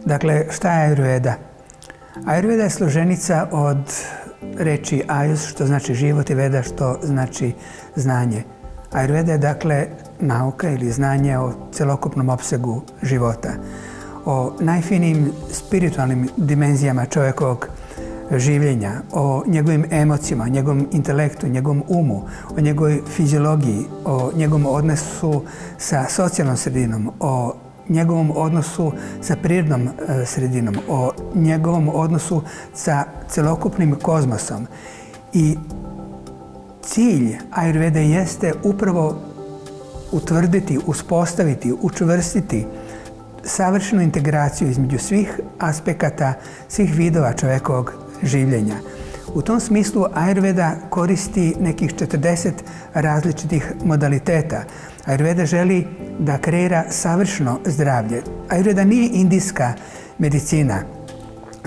Dakle, šta je Ajurveda? Ajurveda je složenica od reči Ajus, što znači život, i Veda, što znači znanje. Ajurveda je dakle nauka ili znanje o celokupnom opsegu života, o najfinijim spiritualnim dimenzijama čovjekovog življenja, o njegovim emocijama, o njegovom intelektu, njegovom umu, o njegovoj fiziologiji, o njegovom odnosu sa socijalnom sredinom, o njegovom odnosu sa prirodnom sredinom, o njegovom odnosu sa celokupnim kozmosom. I cilj Ajurvede jeste upravo utvrditi, uspostaviti, učvrstiti savršenu integraciju između svih aspekata, svih vidova čovjekovog življenja. U tom smislu Ajurveda koristi nekih 40 različitih modaliteta. Ajurveda želi da kreira savršeno zdravlje. Ajurveda nije indijska medicina.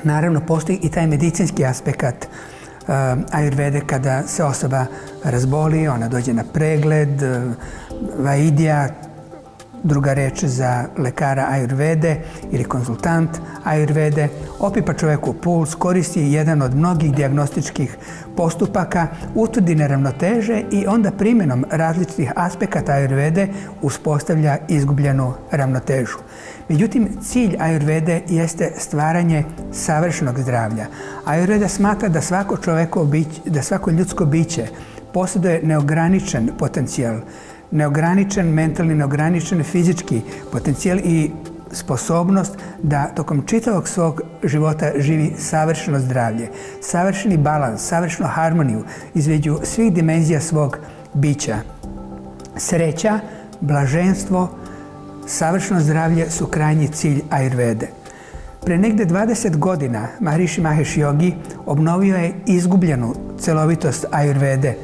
Naravno, postoji i taj medicinski aspekt Ajurvede kada se osoba razboli, ona dođe na pregled, vaidija, druga reč za lekara Ajurvede ili konzultant Ajurvede, opipa čovjeku puls, koristi jedan od mnogih dijagnostičkih postupaka, utvrdi neravnoteže i onda primjenom različitih aspekata Ajurvede uspostavlja izgubljenu ravnotežu. Međutim, cilj Ajurvede jeste stvaranje savršenog zdravlja. Ajurveda smatra da svako ljudsko biće posjeduje neograničen potencijal, neograničen mentalni, neograničen fizički potencijal i sposobnost da tokom čitavog svog života živi savršeno zdravlje, savršeni balans, savršenu harmoniju između svih dimenzija svog bića. Sreća, blaženstvo, savršeno zdravlje su krajnji cilj Ajurvede. Pre negde 20 godina Maharishi Mahesh Yogi obnovio je izgubljenu celovitost Ajurvede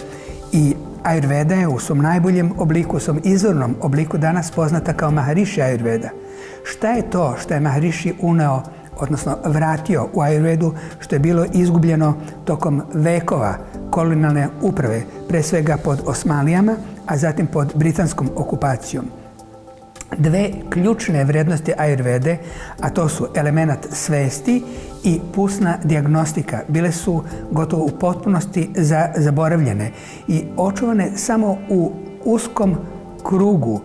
i Ajurveda je u svom najboljem obliku, u svom izvornom obliku danas poznata kao Maharishi Ajurveda. Šta je to što je Maharishi uneo, odnosno vratio u Ajurvedu, što je bilo izgubljeno tokom vekova kolonijalne uprave, pre svega pod Osmanlijama, a zatim pod britanskom okupacijom? Dve ključne vrednosti Ajurvede, a to su elemenat svesti i pulsna dijagnostika, bile su gotovo u potpunosti zaboravljene i očuvane samo u uskom krugu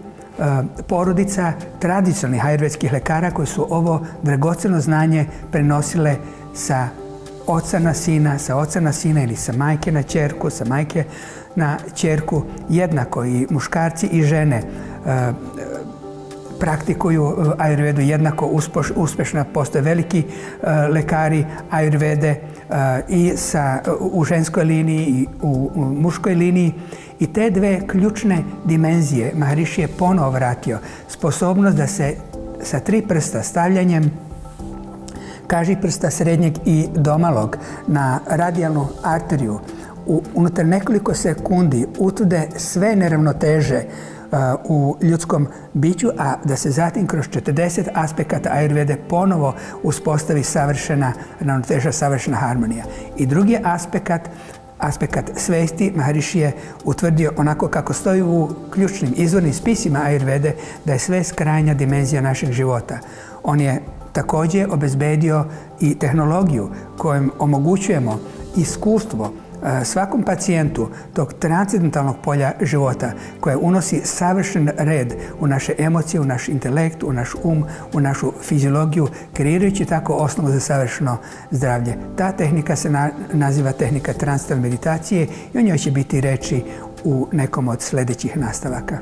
porodica tradicionalnih ajurvedskih lekara koji su ovo dragoceno znanje prenosile sa oca na sina, sa oca na sina ili sa majke na ćerku, sa majke na ćerku. Jednako i muškarci i žene praktikuju Ajurvedu jednako uspješno. Postoje veliki lekari Ajurvede i u ženskoj liniji i u muškoj liniji. I te dve ključne dimenzije Maharishi je ponovo vratio. Sposobnost da se sa 3 prsta, stavljanjem kažiprsta srednjeg i domalog na radijalnu arteriju, unutar nekoliko sekundi utvrde sve neravnoteže u ljudskom biću, a da se zatim kroz 40 aspekata Ajurvede ponovo uspostavi savršena ravnoteža, savršena harmonija. I drugi aspekt svesti Maharishi je utvrdio onako kako stoji u ključnim izvornim spisima Ajurvede, da je svest krajnja dimenzija našeg života. On je također obezbedio i tehnologiju kojom omogućujemo iskustvo svakom pacijentu tog transcendentalnog polja života koje unosi savršen red u naše emocije, u naš intelekt, u naš u našu fiziologiju, kreirajući tako osnovu za savršeno zdravlje. Ta tehnika se naziva tehnika transcendentalne meditacije i o njoj će biti reči u nekom od sljedećih nastavaka.